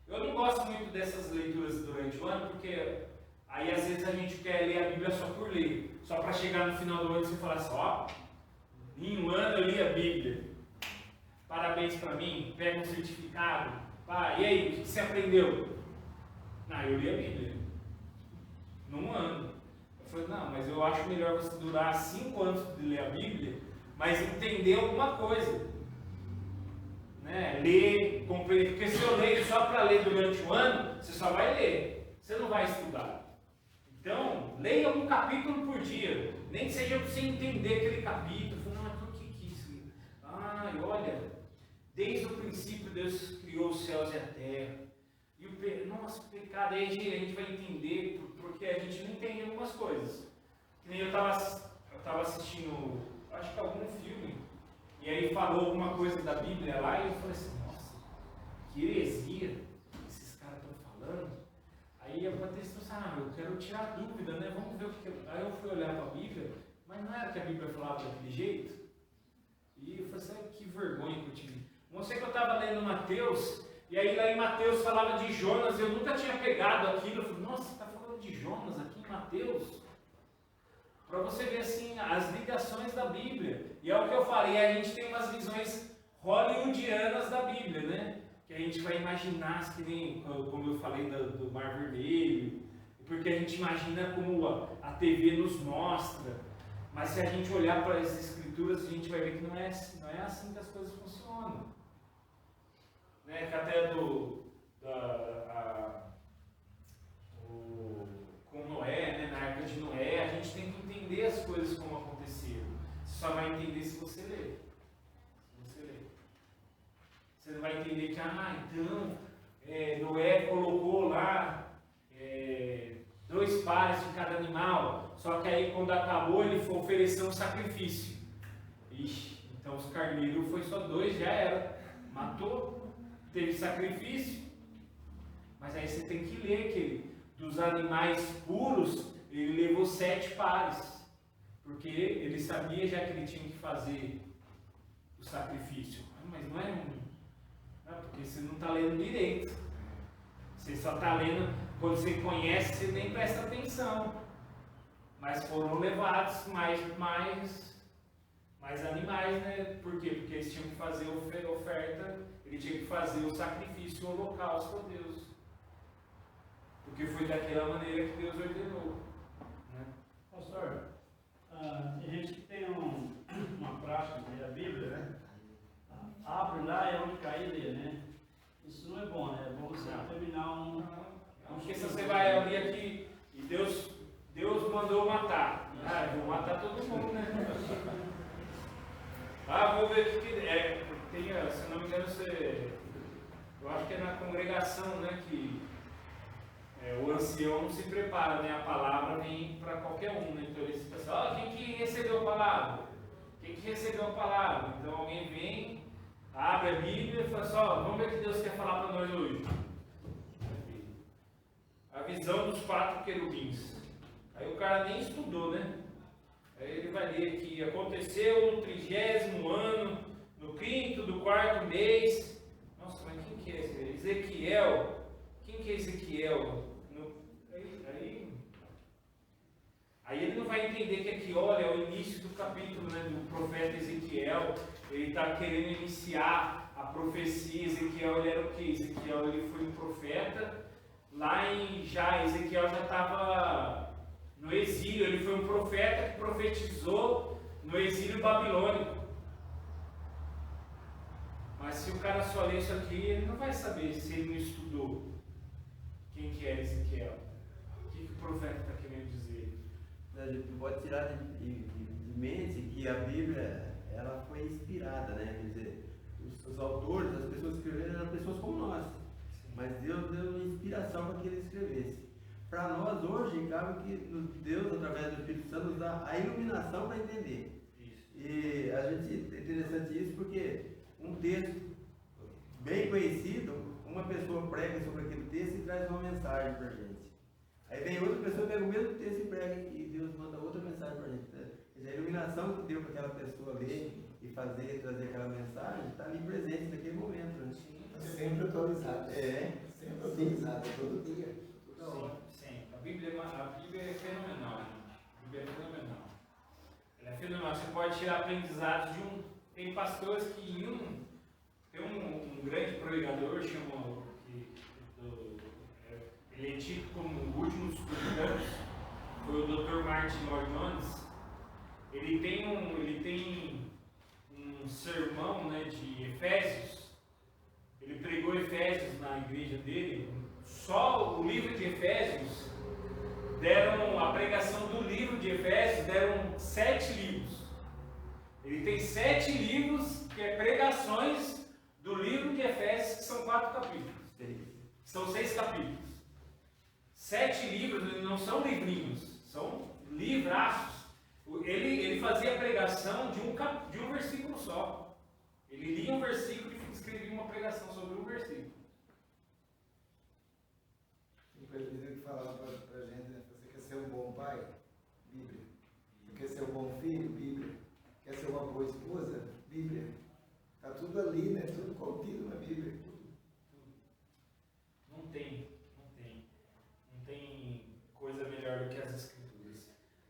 Eu não gosto muito dessas leituras durante o ano, porque aí às vezes a gente quer ler a Bíblia só por ler. Só para chegar no final do ano e você falar assim: em um ano eu li a Bíblia. Parabéns para mim, pega um certificado. E aí, o que você aprendeu? Eu li a Bíblia. Num ano. Eu falei: não, mas eu acho melhor você durar 5 anos de ler a Bíblia, mas entender alguma coisa. Né? Ler, compreender. Porque se eu leio só para ler durante o ano, você só vai ler. Você não vai estudar. Então, leia um capítulo por dia. Nem que seja para você entender aquele capítulo. Não, o que é isso? Olha, desde o princípio Deus criou os céus e a terra. E o pecado, aí a gente vai entender, porque a gente não entende algumas coisas. Que nem eu estava assistindo, acho que algum filme, e aí falou alguma coisa da Bíblia lá, e eu falei assim: nossa, que heresia que esses caras estão falando. Aí a Patrícia falou assim: eu quero tirar dúvida, né? Vamos ver o que. Aí eu fui olhar para a Bíblia, mas não era que a Bíblia falava daquele jeito. E eu falei assim: que vergonha que eu tive. Não sei que eu estava lendo Mateus, e aí lá em Mateus falava de Jonas, eu nunca tinha pegado aquilo. Eu falei: nossa, você está falando de Jonas aqui em Mateus? Para você ver assim, as ligações da Bíblia. E é o que eu falei, a gente tem umas visões hollywoodianas da Bíblia, né? Que a gente vai imaginar, que nem, como eu falei do Mar Vermelho, porque a gente imagina como a TV nos mostra. Mas se a gente olhar para as escrituras, a gente vai ver que não é assim que as coisas funcionam. Né? Que até com Noé, né? Na arca de Noé, a gente tem que entender as coisas como aconteceram. Você só vai entender se você ler. Você não vai entender que, então, Noé colocou lá 2 pares de cada animal, só que aí quando acabou ele foi oferecer um sacrifício. Ixi, então os carneiros foi só 2, já era. Matou, teve sacrifício. Mas aí você tem que ler que dos animais puros, ele levou 7 pares. Porque ele sabia já que ele tinha que fazer o sacrifício. Mas não é porque você não está lendo direito. Você só está lendo, quando você conhece, você nem presta atenção. Mas foram levados mais animais, né? Por quê? Porque eles tinham que fazer a oferta, ele tinha que fazer o sacrifício, o holocausto a Deus. Porque foi daquela maneira que Deus ordenou. Né? Pastor, tem gente que tem uma prática de ler a Bíblia, né? Abre lá e é onde cai e lê, né? Isso não é bom, né? É bom você terminar Porque se você vai ali aqui e Deus mandou matar. Eu vou matar todo mundo, né? Vou ver o que é. Se não me engano, eu acho que é na congregação, né? Que o ancião não se prepara, né? A palavra vem para qualquer um, né? Então eles pensam, quem que recebeu a palavra? Quem que recebeu a palavra? Então alguém vem, abre a Bíblia e fala assim, vamos ver o que Deus quer falar para nós hoje. A visão dos 4 querubins. Aí o cara nem estudou, né? Aí ele vai ler que aconteceu no 30º ano, no 5º do 4º mês. Nossa, mas quem que é esse? Ezequiel. Quem que é Ezequiel? Aí ele não vai entender que aqui, olha, é o início do capítulo, né, do profeta Ezequiel. Ele está querendo iniciar a profecia. Ezequiel, ele era o quê? Ezequiel, ele foi um profeta. Ezequiel já estava no exílio. Ele foi um profeta que profetizou no exílio babilônico. Mas se o cara só ler isso aqui, ele não vai saber, se ele não estudou, quem que era Ezequiel. O que o profeta está querendo dizer? A gente pode tirar de mente que a Bíblia ela foi inspirada, né? Quer dizer, os autores, as pessoas que escreveram eram pessoas como nós, mas Deus deu inspiração para que eles escrevessem. Para nós hoje, cabe que Deus, através do Espírito Santo, nos dá a iluminação para entender. Isso. E a gente, é interessante isso porque um texto bem conhecido, uma pessoa prega sobre aquele texto e traz uma mensagem para a gente. Aí vem outra pessoa, pega o mesmo texto e prega e Deus manda outra mensagem para a gente. Quer dizer, a iluminação que deu para aquela pessoa ler e trazer aquela mensagem, está ali presente naquele momento. Né? Sempre atualizado. Sempre atualizado, todo dia. Sim. A Bíblia é fenomenal. A Bíblia é fenomenal. Ela é fenomenal. Você pode tirar aprendizados de um... Tem pastores que tem um grande pregador, ele é tido como o último dos puritanos, foi o Dr. Martin Lloyd-Jones. Ele tem um sermão, né, de Efésios. Ele pregou Efésios na igreja dele. Só o livro de Efésios, a pregação do livro de Efésios, deram 7 livros. Ele tem 7 livros, que é pregações do livro de Efésios, que são 4 capítulos. São 6 capítulos. 7 livros, não são livrinhos, são livraços. Ele fazia a pregação de um versículo só. Ele lia um versículo e escrevia uma pregação sobre um versículo. O presbítero que falava para a gente, né? Você quer ser um bom pai? Bíblia. Você quer ser um bom filho? Bíblia. Quer ser uma boa esposa? Bíblia. Está tudo ali, né? Tudo contido na Bíblia. Não tem coisa melhor do que as Escrituras.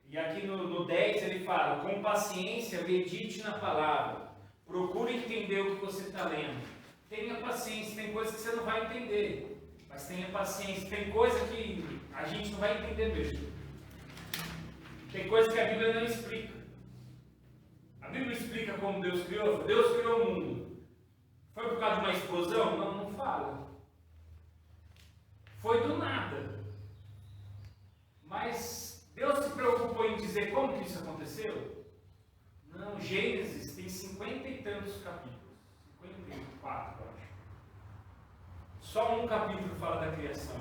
E aqui no 10 ele fala, com paciência medite na palavra, procure entender o que você está lendo. Tenha paciência, tem coisas que você não vai entender, mas tenha paciência. Tem coisa que a gente não vai entender mesmo. Tem coisa que a Bíblia não explica. A Bíblia explica como Deus criou. Deus criou o mundo. Foi por causa de uma explosão? Não, não fala. Foi do nada. Mas Deus se preocupou em dizer como que isso aconteceu? Não, Gênesis tem 50 e tantos capítulos. 54, eu acho. Só um capítulo fala da criação.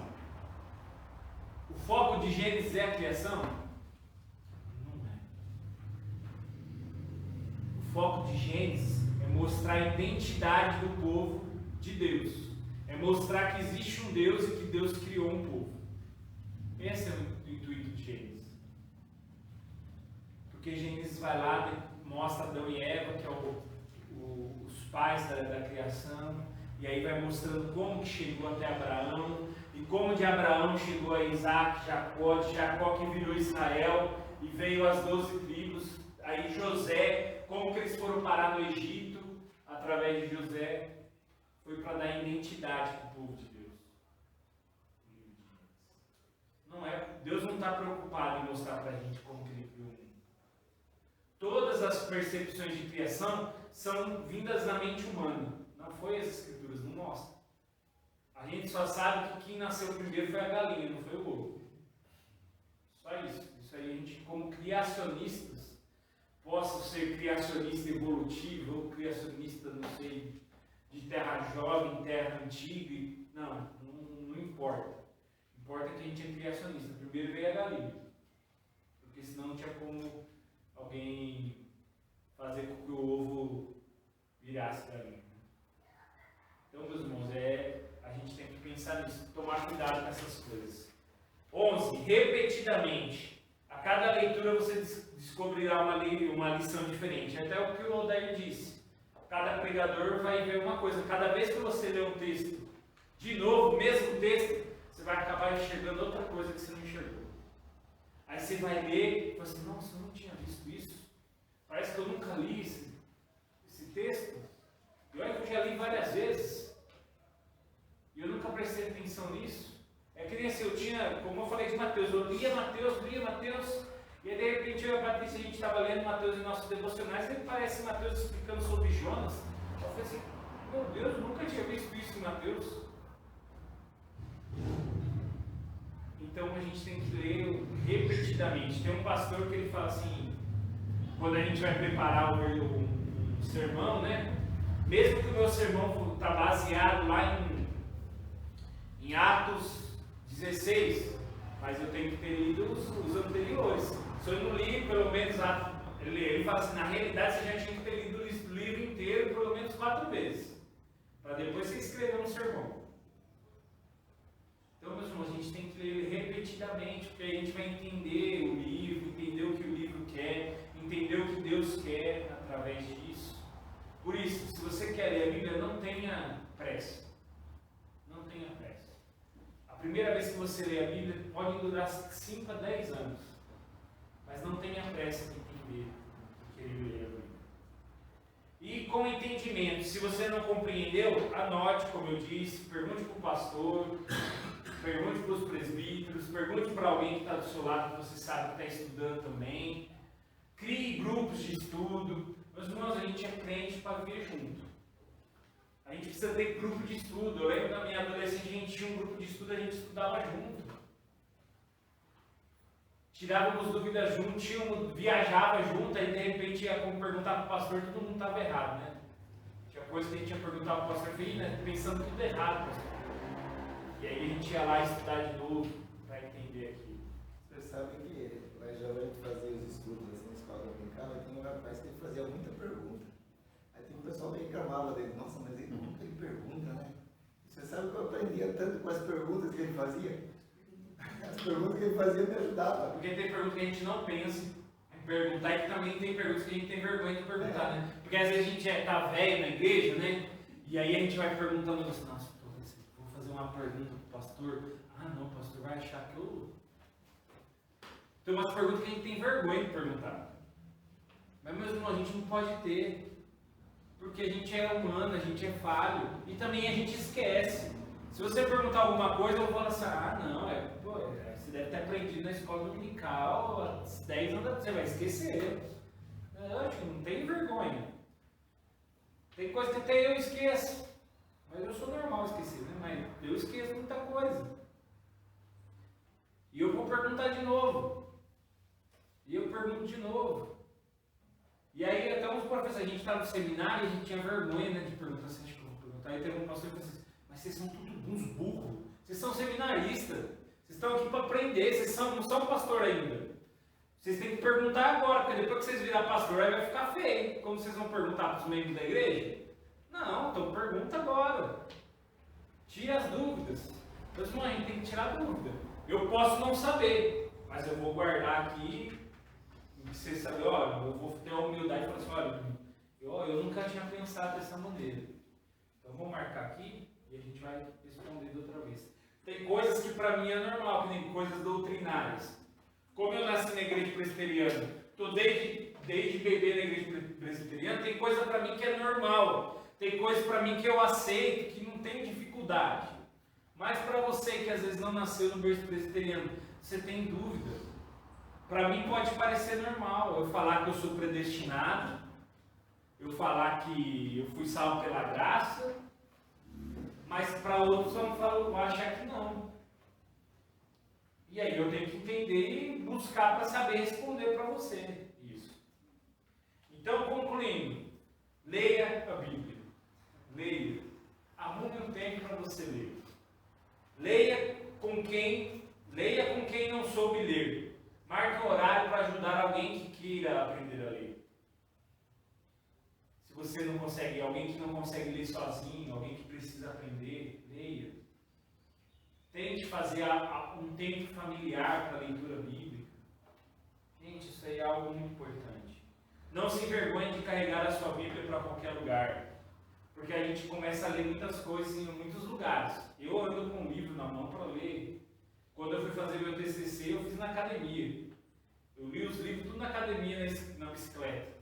O foco de Gênesis é a criação? Não é. O foco de Gênesis é mostrar a identidade do povo de Deus. É mostrar que existe um Deus e que Deus criou um povo. Esse é o intuito de Gênesis. Porque Gênesis vai lá e mostra Adão e Eva, que é os pais da criação, e aí vai mostrando como que chegou até Abraão, e como de Abraão chegou a Isaac, Jacó, de Jacó que virou Israel, e veio as 12 tribos, aí José, como que eles foram parar no Egito, através de José, foi para dar identidade para o povo de Deus. Não é, Deus não está preocupado em mostrar para a gente como que ele criou o mundo. Todas as percepções de criação são vindas da mente humana. Não foi as escrituras, não mostram. A gente só sabe que quem nasceu primeiro foi a galinha, não foi o ovo. Só isso. Isso aí a gente, como criacionistas, possa ser criacionista evolutivo ou criacionista, não sei, de terra jovem, terra antiga. Não importa. Importa que a gente é criacionista. Primeiro veio a galinha. Porque senão não tinha como alguém fazer com que o ovo virasse galinha. Então, meus irmãos, a gente tem que pensar nisso, tomar cuidado com essas coisas. 11. Repetidamente. A cada leitura você descobrirá uma lição diferente. Até o que o Odair disse. Cada pregador vai ver uma coisa. Cada vez que você lê um texto, de novo, o mesmo texto, você vai acabar enxergando outra coisa que você não enxergou. Aí você vai ler e fala assim, nossa, eu não tinha visto isso. Parece que eu nunca li esse texto. E olha que eu já li várias vezes. E eu nunca prestei atenção nisso. É que nem assim, eu tinha, como eu falei de Mateus, eu lia Mateus, e aí de repente eu e a Patrícia, a gente estava lendo Mateus em nossos devocionais, e aí parece Mateus explicando sobre Jonas. Eu falei assim, meu Deus, eu nunca tinha visto isso em Mateus. Então a gente tem que ler repetidamente. Tem um pastor que ele fala assim, quando a gente vai preparar um sermão, né? Mesmo que o meu sermão está baseado lá em Atos 16, mas eu tenho que ter lido os anteriores. Se eu não li, pelo menos, ele fala assim, na realidade você já tinha que ter lido o livro inteiro pelo menos 4 vezes, para depois você escrever um sermão. Então, meus irmãos, a gente tem que ler repetidamente, porque aí a gente vai entender o livro, entender o que o livro quer, entender o que Deus quer através disso. Por isso, se você quer ler a Bíblia, não tenha pressa. Não tenha pressa. A primeira vez que você lê a Bíblia pode durar 5 a 10 anos. Mas não tenha pressa de entender o que ele lê a Bíblia. E com entendimento, se você não compreendeu, anote, como eu disse, pergunte para o pastor, pergunte para os presbíteros, pergunte para alguém que está do seu lado, que você sabe que está estudando também. Crie grupos de estudo. Meus irmãos, a gente é crente para viver junto. A gente precisa ter grupo de estudo. Eu lembro na minha adolescência, a gente tinha um grupo de estudo, a gente estudava junto. Tirávamos dúvidas juntos, viajava junto, aí de repente ia perguntar para o pastor, todo mundo estava errado, né? Tinha coisa que a gente ia perguntar para o pastor, né? Pensando tudo errado, pastor. E aí a gente ia lá estudar de novo, para entender aquilo. Você sabe que lá já a gente fazia os estudos assim, na escola dominical, e tinha um rapaz que fazia muita pergunta. Aí tem um pessoal que reclamava dele, nossa, mas ele nunca ele pergunta, né? Você sabe que eu aprendia tanto com as perguntas que ele fazia? As perguntas que ele fazia me ajudavam. Porque tem perguntas que a gente não pensa em perguntar, e que também tem perguntas que a gente tem vergonha de perguntar, né? Porque às vezes a gente está velho na igreja, né? E aí a gente vai perguntando, nossa, vou fazer uma pergunta para o pastor. Ah, não, o pastor vai achar que eu... Tem umas perguntas que a gente tem vergonha de perguntar. Mas, meus irmãos, a gente não pode ter. Porque a gente é humano, a gente é falho. E também a gente esquece. Se você perguntar alguma coisa, eu vou falar assim, ah, não, você deve ter aprendido na escola dominical há 10 anos, você vai esquecer. Eu não tenho vergonha. Tem coisa que até eu esqueço. Mas eu sou normal esquecer, né? Mas eu esqueço muita coisa. E eu vou perguntar de novo. E eu pergunto de novo. E aí até uns professores, a gente estava no seminário e a gente tinha vergonha, né, de perguntar assim, acho que eu vou perguntar. Aí teve um pastor que falou assim, mas vocês são tudo uns burros. Vocês são seminaristas. Vocês estão aqui para aprender. Vocês não são pastor ainda. Vocês têm que perguntar agora, porque depois que vocês virar pastor, aí vai ficar feio. Como vocês vão perguntar para os membros da igreja? Não, então pergunta agora. Tira as dúvidas. Mas não, a gente tem que tirar a dúvida. Eu posso não saber, mas eu vou guardar aqui. E você sabe, olha, eu vou ter a humildade e falar assim, olha, eu nunca tinha pensado dessa maneira. Então vou marcar aqui e a gente vai responder de outra vez. Tem coisas que para mim é normal, que nem coisas doutrinárias. Como eu nasci na igreja presbiteriana, estou desde bebê na igreja presbiteriana, tem coisa para mim que é normal. Tem coisa para mim que eu aceito, que não tem dificuldade. Mas para você que às vezes não nasceu no berço presbiteriano, você tem dúvida. Para mim pode parecer normal eu falar que eu sou predestinado, eu falar que eu fui salvo pela graça, mas para outros vão achar que não. E aí eu tenho que entender e buscar para saber responder para você isso. Então, concluindo, leia a Bíblia. Leia. Arrume um tempo para você ler. Leia com quem não soube ler. Marque um horário para ajudar alguém que queira aprender a ler. Se você não consegue, alguém que não consegue ler sozinho, alguém que precisa aprender, leia. Tente fazer um tempo familiar para a leitura bíblica. Gente, isso aí é algo muito importante. Não se envergonhe de carregar a sua Bíblia para qualquer lugar. Porque a gente começa a ler muitas coisas em muitos lugares. Eu ando com um livro na mão para ler. Quando eu fui fazer meu TCC, eu fiz na academia. Eu li os livros tudo na academia, na bicicleta.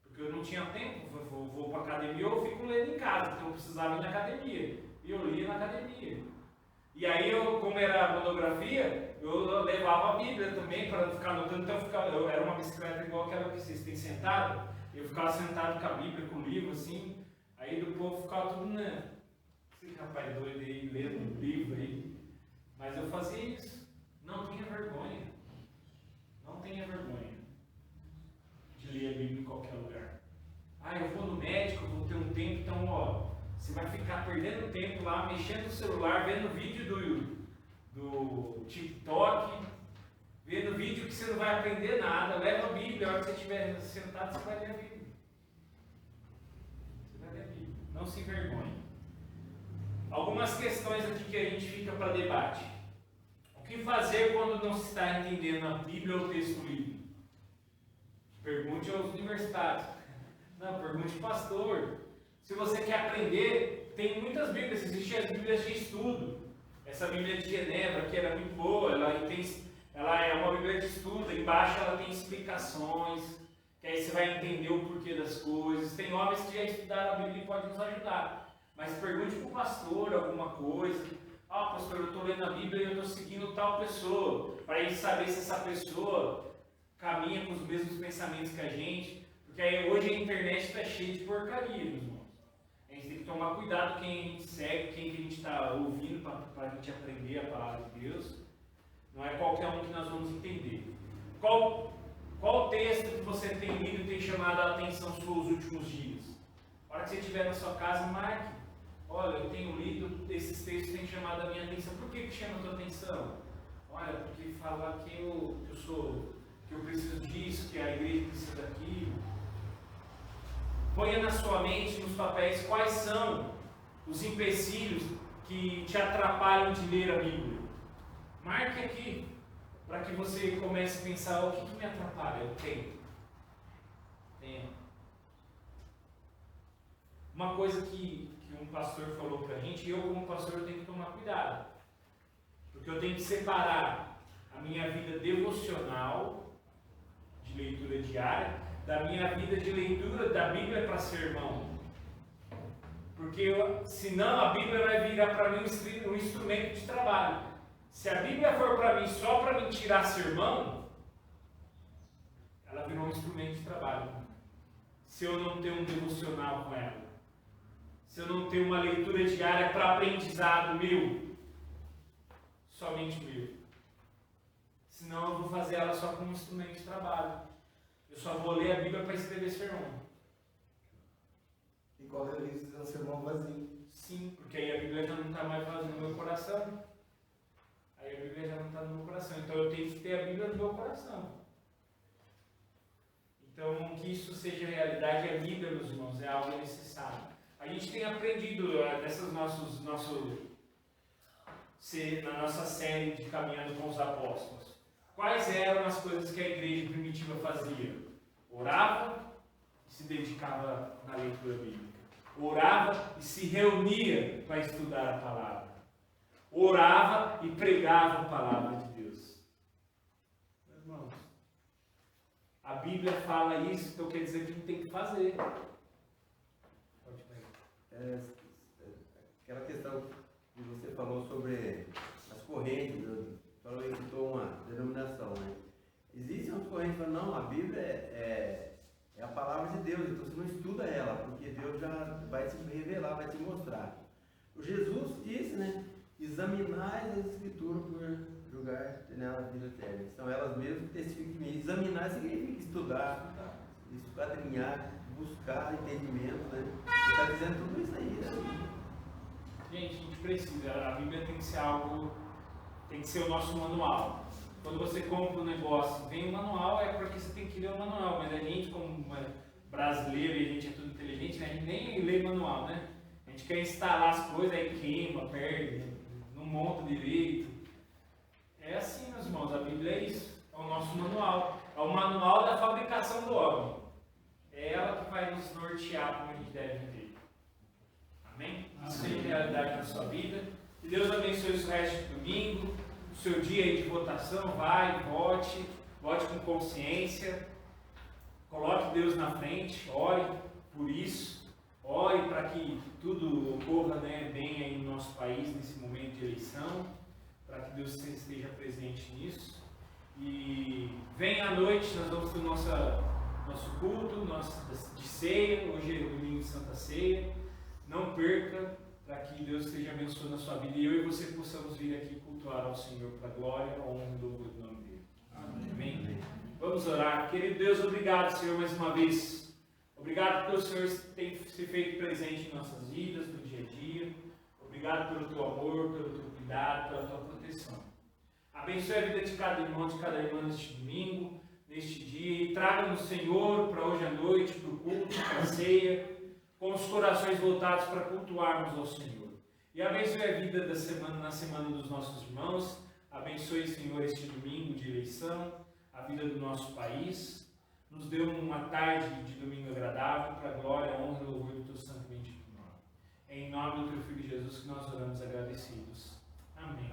Porque eu não tinha tempo, vou para a academia ou eu fico lendo em casa, porque eu precisava ir na academia. E eu lia na academia. E aí, como era monografia, eu levava a Bíblia também para não ficar anotando. Então eu era uma bicicleta igual aquela que vocês têm sentado. Eu ficava sentado com a Bíblia, com o livro assim. Aí do povo ficava tudo, né? Esse rapaz doido aí, lendo um livro aí. Mas eu fazia isso. Não tenha vergonha. Não tenha vergonha de ler a Bíblia em qualquer lugar. Eu vou no médico, vou ter um tempo, então, você vai ficar perdendo tempo lá, mexendo no celular, vendo vídeo do TikTok, vendo vídeo que você não vai aprender nada. Leva a Bíblia, a hora que você estiver sentado, você vai ler a Bíblia. Você vai ler a Bíblia. Não se envergonhe. Algumas questões aqui que a gente fica para debate. O que fazer quando não se está entendendo a Bíblia ou o texto lido? Pergunte aos universitários. Não, pergunte ao pastor. Se você quer aprender, tem muitas Bíblias. Existem as Bíblias de estudo. Essa Bíblia de Genebra, que era muito boa, ela é uma Bíblia de estudo. Embaixo ela tem explicações, que aí você vai entender o porquê das coisas. Tem homens que já estudaram a Bíblia e podem nos ajudar. Mas pergunte para o pastor alguma coisa. Pastor, eu estou lendo a Bíblia e eu estou seguindo tal pessoa. Para ele saber se essa pessoa caminha com os mesmos pensamentos que a gente. Porque aí hoje a internet está cheia de porcaria, meus irmãos. A gente tem que tomar cuidado quem a gente segue, quem que a gente está ouvindo para a gente aprender a palavra de Deus. Não é qualquer um que nós vamos entender. Qual texto que você tem lido e tem chamado a atenção nos últimos dias? A hora que você estiver na sua casa, marque. Olha, eu tenho lido, esses textos têm chamado a minha atenção. Por que chama a tua atenção? Olha, porque fala que eu preciso disso, que a igreja precisa daquilo. Ponha na sua mente, nos papéis, quais são os empecilhos que te atrapalham de ler a Bíblia. Marque aqui, para que você comece a pensar, o que me atrapalha? Eu tenho. Uma coisa que um pastor falou para a gente, e eu como pastor tenho que tomar cuidado. Porque eu tenho que separar a minha vida devocional, de leitura diária, da minha vida de leitura da Bíblia para sermão. Porque senão a Bíblia vai virar para mim um instrumento de trabalho. Se a Bíblia for para mim só para me tirar sermão, ela virou um instrumento de trabalho. se eu não tenho um devocional com ela? Se eu não tenho uma leitura diária para aprendizado meu? Somente meu. Senão eu vou fazer ela só como instrumento de trabalho. Eu só vou ler a Bíblia para escrever sermão. E corre o risco de ser um sermão vazio. Sim, porque aí a Bíblia já não está mais no meu coração. Aí a Bíblia já não está no meu coração. Então eu tenho que ter a Bíblia no meu coração. Então que isso seja realidade, a Bíblia, meus irmãos, é algo necessário. A gente tem aprendido nessas na nossa série de Caminhando com os Apóstolos. Quais eram as coisas que a igreja primitiva fazia? Orava e se dedicava na leitura bíblica. Orava e se reunia para estudar a palavra. Orava e pregava a palavra de Deus. Meus irmãos, a Bíblia fala isso, então quer dizer que a gente tem que fazer. Pode pegar. Aquela questão que você falou sobre as correntes, falou que citou uma denominação, né? Existem outras correntes que falam, não, a Bíblia é a palavra de Deus, então você não estuda ela, porque Deus já vai te revelar, vai te mostrar. O Jesus disse, né? Examinai as Escrituras por julgar nela a vida eterna. São elas mesmas que testificam de mim. Examinar significa estudar, esquadrinhar, buscar entendimento, né? Ele está dizendo tudo isso aí, né? Gente, a gente precisa, a Bíblia tem que ser algo, tem que ser o nosso manual. Quando você compra um negócio, vem o manual, é porque você tem que ler o manual, mas a gente, como brasileiro, e a gente é tudo inteligente, né? A gente nem lê manual, né? A gente quer instalar as coisas, aí queima, perde, não monta direito. É assim, meus irmãos, a Bíblia é isso, é o nosso manual, é o manual da fabricação do homem. É ela que vai nos nortear como a gente deve viver. Amém? Isso seja realidade na sua vida. Que Deus abençoe o resto do domingo, o seu dia aí de votação, vai, vote com consciência, coloque Deus na frente, ore por isso, ore para que tudo ocorra, né, bem aí no nosso país, nesse momento de eleição, para que Deus esteja presente nisso. E vem à noite, nós vamos ter o nosso culto de ceia, hoje é o domingo de Santa Ceia. Não perca, para que Deus esteja abençoando a sua vida e eu e você possamos vir aqui cultuar ao Senhor para a glória, a honra e louvor do nome dele. Amém. Amém. Vamos orar. Querido Deus, obrigado, Senhor, mais uma vez. Obrigado porque o Senhor tem se feito presente em nossas vidas, no dia a dia. Obrigado pelo teu amor, pelo teu cuidado, pela tua proteção. Abençoe a vida de cada irmão, de cada irmã neste domingo, neste dia, e traga-nos, Senhor, para hoje à noite, para o culto, para a ceia, com os corações voltados para cultuarmos ao Senhor. E abençoe a vida na semana dos nossos irmãos. Abençoe, Senhor, este domingo de eleição, a vida do nosso país. Nos dê uma tarde de domingo agradável, para a glória, a honra e o louvor do teu santo bendito nome. É em nome do teu Filho Jesus que nós oramos agradecidos. Amém.